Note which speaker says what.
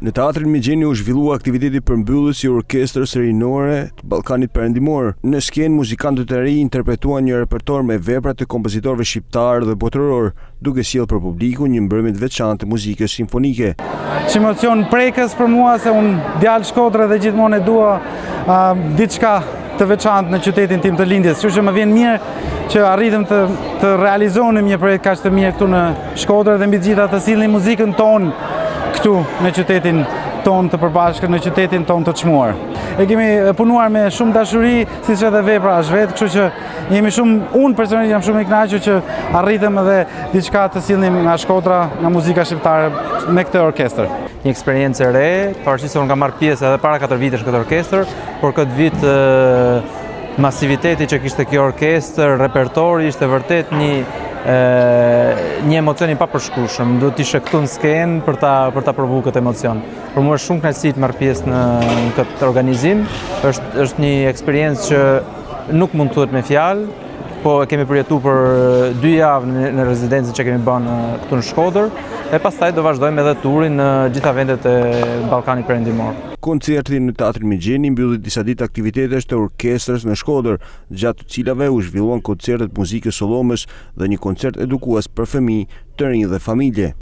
Speaker 1: Në teatrin Migeni u zhvillua aktiviteti përmbyllës i orkestrës rinore të Ballkanit Perëndimor. Në skenë muzikantët e rinj interpretuan një repertor me vepra të kompozitorëve shqiptar dhe botëror, duke sjellë për publikun një mbrëmje të veçantë të muzikës simfonike.
Speaker 2: Që emocion prekës për mua se unë djalë Shkodrë dhe gjithmonë e dua diçka të veçantë në qytetin tim të lindjes. Kështu që më vjen mirë që arritëm të realizonim një projekt kaq të mirë këtu në Shkodër dhe mbi të gjitha të sillim muzikën tonë këtu në qytetin tonë të përbashkët, në qytetin tonë të çmuar. E kemi punuar me shumë dashuri, siç edhe vepra është vetë, kështu që unë personalisht jam shumë i kënaqur që arritëm edhe diçka të sillnim nga Shkodra, nga muzika shqiptare me këtë orkestër.
Speaker 3: Një eksperiencë e re, pavarësisht se unë kam marrë pjesë edhe para 4 vitesh këtë orkestër, por këtë vit masiviteti që kishte kjo orkestër, repertori ishte vërtet një emocion i papërshkrueshëm. Duhet të ishe këtu në skenë për ta provuar këtë emocion. Për mua është shumë kënaqësi të marr pjesë në këtë organizim. Është një eksperiencë që nuk mund thuhet me fjalë, po e kemi përjetuar për 2 javë në rezidencën që kemi bën këtu në Shkodër, e pastaj do vazhdojmë edhe turin në gjitha vendet e Ballkanit Perëndimor.
Speaker 1: Koncerti në teatrin Migeni mbylli disa ditë aktivitetesh të orkestrës në Shkodër, gjatë të cilave u zhvilluan koncertet muzikës sollomës dhe një koncert edukues për fëmijë, të rinj dhe familje.